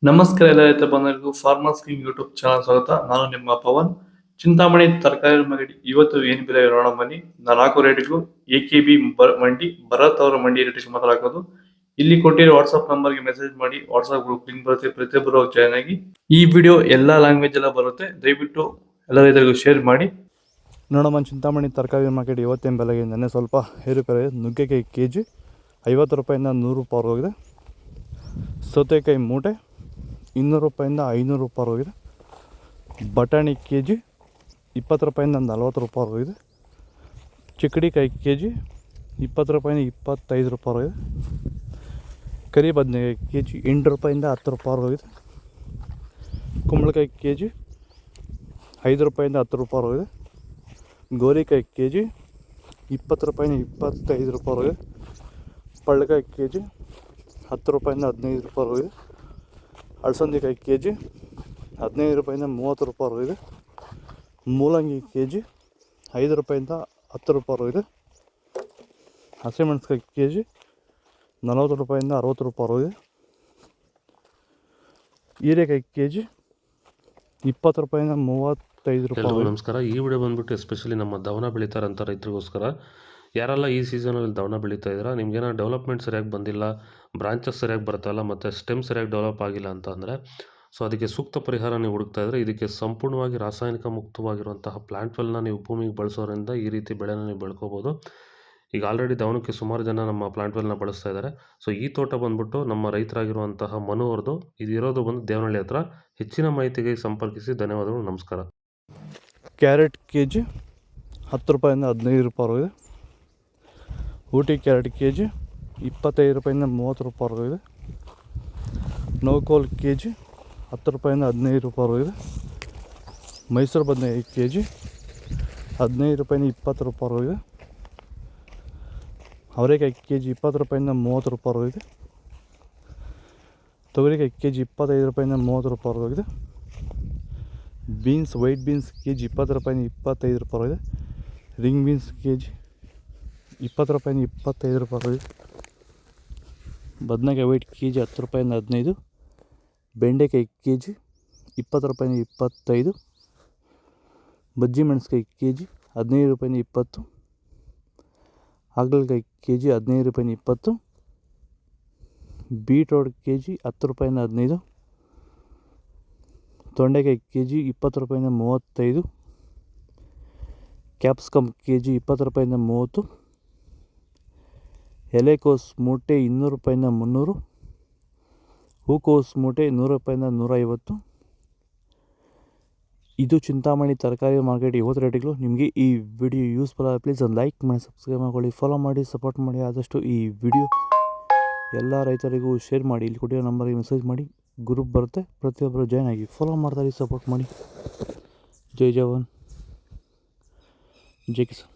ನಮಸ್ಕಾರ ಎಲ್ಲ ರೈತ ಬಂಧುಗಳಿಗೂ ಫಾರ್ಮರ್ಸ್ ಕಿಂಗ್ ಯೂಟ್ಯೂಬ್ ಚಾನಲ್ ಸ್ವಾಗತ. ನಾನು ನಿಮ್ಮ ಪವನ್. ಚಿಂತಾಮಣಿ ತರಕಾರಿ ಮಂಡಿ ಇವತ್ತು ಏನು ಬೆಲೆ ನೋಡೋಣ ಬನ್ನಿ. ನಾಲ್ಕು ರೇಟ್ಗಳು ಎಕೆಬಿ ಮಂಡಿ, ಭರತ್ ಅವರ ಮಂಡಿ ರೇಟ್ ಮಾತಾಡೋದು. ಇಲ್ಲಿ ಕೊಟ್ಟಿರೋ ವಾಟ್ಸ್ಆಪ್ ನಂಬರ್ಗೆ ಮೆಸೇಜ್ ಮಾಡಿ. ವಾಟ್ಸ್ಆಪ್ ಗ್ರೂಪ್ ಲಿಂಕ್ ಬರುತ್ತೆ, ಪ್ರತಿಯೊಬ್ಬರು ಜಾಯ್ನ್ ಆಗಿ. ಈ ವಿಡಿಯೋ ಎಲ್ಲಾ ಲ್ಯಾಂಗ್ವೇಜ್ ಎಲ್ಲ ಬರುತ್ತೆ, ದಯವಿಟ್ಟು ಎಲ್ಲ ರೈತರಿಗೂ ಶೇರ್ ಮಾಡಿ. ನೋಡಮ್ಮ, ಚಿಂತಾಮಣಿ ತರಕಾರಿ ಮಾರ್ಕೆಟ್ ಇವತ್ತಿನ ಬೆಲೆಗೆ ನೆನ್ನೆ ಸ್ವಲ್ಪ ಏರುಪೇರು. ನುಗ್ಗೆಕಾಯಿ ಕೆ ಜಿ 50 ರೂಪಾಯಿಂದ 100 ರೂಪಾಯಿ ಹೋಗಿದೆ. ಸೌತೆಕಾಯಿ ಮೂಟೆ 200 ರೂಪಾಯಿಂದ 500 ರೂಪಾಯಿ ಹೋಗಿದೆ. ಬಟಾಣಿ ಕೆ ಜಿ 20 ರೂಪಾಯಿಂದ 40 ರೂಪಾಯಿ ಹೋಗಿದೆ. ಚಿಕ್ಕಡಿಕಾಯಿ ಕೆ ಜಿ 20 ರೂಪಾಯಿಂದ 25 ರೂಪಾಯಿ ಹೋಗಿದೆ. ಕರಿ ಬದನೆಕಾಯಿ ಕೆ ಜಿ 8 ರೂಪಾಯಿಂದ 10 ರೂಪಾಯಿ ಹೋಗಿದೆ. ಕುಂಬಳಕಾಯಿ ಕೆ ಜಿ 5 ರೂಪಾಯಿಂದ 10 ರೂಪಾಯಿ ಹೋಗಿದೆ. ಗೋರಿಕಾಯಿ ಕೆ ಜಿ 20 ರೂಪಾಯಿಂದ 25 ರೂಪಾಯಿ ಹೋಗಿದೆ. ಪಳ್ಳಕಾಯಿ ಕೆ ಜಿ 10 ರೂಪಾಯಿಂದ 15 ರೂಪಾಯಿ ಹೋಗಿದೆ. ಅಲಸಂದೆಕಾಯಿ ಕೆ ಜಿ 15 ರೂಪಾಯಿಂದ 30 ರೂಪಾಯಿ ಹೋಗಿದೆ. ಮೂಲಂಗಿ ಕೆ ಜಿ 5 ರೂಪಾಯಿಂದ 10 ರೂಪಾಯಿ ಹೋಗಿದೆ. ಹಸಿಮೆಣಸಿಕಾಯಿ ಕೆ ಜಿ 40 ರೂಪಾಯಿಂದ 60 ರೂಪಾಯಿ ಹೋಗಿದೆ. ಹೀರೆಕಾಯಿ ಕೆ ಜಿ 20 ರೂಪಾಯಿಂದ 35 ರೂಪಾಯಿ. ಎಲ್ಲರಿಗೂ ನಮಸ್ಕಾರ. ಈ ವಿಡಿಯೋ ಬಂದ್ಬಿಟ್ಟು ಎಸ್ಪೆಷಲಿ ನಮ್ಮ ದವನ ಬೆಳೀತಾರಂಥ ರೈತರಿಗೋಸ್ಕರ. ಯಾರೆಲ್ಲ ಈ ಸೀಸನಲ್ಲಿ ದವನ ಬೆಳೀತಾ ಇದ್ದೀರಾ, ನಿಮಗೇನೋ ಡೆವಲಪ್ಮೆಂಟ್ ಸರಿಯಾಗಿ ಬಂದಿಲ್ಲ, ಬ್ರಾಂಚಸ್ ಸರಿಯಾಗಿ ಬರ್ತಾಯಿಲ್ಲ, ಮತ್ತು ಸ್ಟೆಮ್ ಸರಿಯಾಗಿ ಡೆವಲಪ್ ಆಗಿಲ್ಲ ಅಂತ ಅಂದರೆ, ಸೊ ಅದಕ್ಕೆ ಸೂಕ್ತ ಪರಿಹಾರ ನೀವು ಹುಡುಕ್ತಾ ಇದ್ದರೆ, ಇದಕ್ಕೆ ಸಂಪೂರ್ಣವಾಗಿ ರಾಸಾಯನಿಕ ಮುಕ್ತವಾಗಿರುವಂತಹ ಪ್ಲಾಂಟ್ ವೆಲ್ನ ನೀವು ಭೂಮಿಗೆ ಬಳಸೋದ್ರಿಂದ ಈ ರೀತಿ ಬೆಳೆನ ನೀವು ಬೆಳ್ಕೋಬೋದು. ಈಗ ಆಲ್ರೆಡಿ ದವನಕ್ಕೆ ಸುಮಾರು ಜನ ನಮ್ಮ ಪ್ಲಾಂಟ್ ವೆಲ್ನ ಬಳಸ್ತಾ ಇದ್ದಾರೆ. ಸೊ ಈ ತೋಟ ಬಂದ್ಬಿಟ್ಟು ನಮ್ಮ ರೈತರಾಗಿರುವಂತಹ ಮನು ಅವ್ರದ್ದು. ಇದು ಇರೋದು ಬಂದು ದೇವನಹಳ್ಳಿ ಹತ್ರ. ಹೆಚ್ಚಿನ ಮಾಹಿತಿಗೆ ಸಂಪರ್ಕಿಸಿ. ಧನ್ಯವಾದಗಳು, ನಮಸ್ಕಾರ. ಕ್ಯಾರೆಟ್ ಕೆ ಜಿ 10 ರೂಪಾಯಿಂದ 15 ರೂಪಾಯಿ ಹೋಗಿದೆ. ಊಟಿ ಕ್ಯಾರೆಟ್ ಕೆ ಜಿ 25 ರೂಪಾಯಿಂದ 30 ರೂಪಾಯಿ ಹೋಗಿದೆ. ನೋಕೋಲ್ ಕೆ ಜಿ 10 ರೂಪಾಯಿಂದ 15 ರೂಪಾಯಿ ಹೋಗಿದೆ. ಮೈಸೂರು ಬದನೆಕಾಯಿ ಕೆ ಜಿ 15 ರೂಪಾಯಿಂದ 20 ರೂಪಾಯಿ ಹೋಗಿದೆ. ಅವರೆಕಾಯಿ ಕೆ ಜಿ 20 ರೂಪಾಯಿಂದ 30 ರೂಪಾಯಿ ಹೋಗಿದೆ. ತೊಗರಿಕಾಯಿ ಕೆ ಜಿ 25 ರೂಪಾಯಿಂದ 30 ರೂಪಾಯಿ ಹೋಗಿದೆ. Beans, white beans K G 20 ರೂಪಾಯಿಂದ 25 ರೂಪಾಯಿ ಹೋಗಿದೆ. ರಿಂಗ್ ಬೀನ್ಸ್ ಕೆ ಜಿ 20 ರೂಪಾಯಿಂದ 25 ರೂಪಾಯಿ ಹೋಗಿದೆ. ಬದನೆಕಾಯಿ ವೈಟ್ ಕೆ ಜಿ 10 ರೂಪಾಯಿಂದ 15. ಬೆಂಡೆಕಾಯಿ ಕೆ ಜಿ 20 ರೂಪಾಯಿಂದ 25. ಬಜ್ಜಿ ಮೆಣಸಿಕಾಯಿ ಕೆ ಜಿ 15 ರೂಪಾಯಿಂದ 20. ಹಾಗಲಕಾಯಿ ಕೆ ಜಿ 15 ರೂಪಾಯಿಂದ 20. ಬೀಟ್ರೋಟ್ ಕೆ ಜಿ 10 ರೂಪಾಯಿಂದ 15. ತೊಂಡೆಕಾಯಿ ಕೆ ಜಿ 20 ರೂಪಾಯಿಂದ 35. ಕ್ಯಾಪ್ಸಿಕಮ್ ಕೆ ಜಿ 20 ರೂಪಾಯಿಂದ 30. ಎಲೆಕೋಸು ಮೂಟೆ 200 ರೂಪಾಯಿಂದ 300. ಹೂಕೋಸು ಮೂಟೆ 100 ರೂಪಾಯಿಂದ 150. ಇದು ಚಿಂತಾಮಣಿ ತರಕಾರಿ ಮಾರ್ಕೆಟ್ ಇವತ್ತು ರೇಟ್ಗಳು. ನಿಮಗೆ ಈ ವಿಡಿಯೋ ಯೂಸ್ಫುಲ್ ಆಗಿ ಪ್ಲೀಸ್ ಒಂದು ಲೈಕ್ ಮಾಡಿ, ಸಬ್ಸ್ಕ್ರೈಬ್ ಮಾಡ್ಕೊಳ್ಳಿ, ಫಾಲೋ ಮಾಡಿ, ಸಪೋರ್ಟ್ ಮಾಡಿ. ಆದಷ್ಟು ಈ ವಿಡಿಯೋ ಎಲ್ಲ ರೈತರಿಗೂ ಶೇರ್ ಮಾಡಿ. ಇಲ್ಲಿ ಕೊಟ್ಟಿರೋ ನಂಬರ್ಗೆ ಮೆಸೇಜ್ ಮಾಡಿ, ಗ್ರೂಪ್ ಬರುತ್ತೆ, ಪ್ರತಿಯೊಬ್ಬರು ಜಾಯ್ನ್ ಆಗಿ, ಫಾಲೋ ಮಾಡ್ತಾರೆ, ಸಪೋರ್ಟ್ ಮಾಡಿ. ಜೈ ಜವಾನ್, ಜೈ ಕಿಸಾನ್.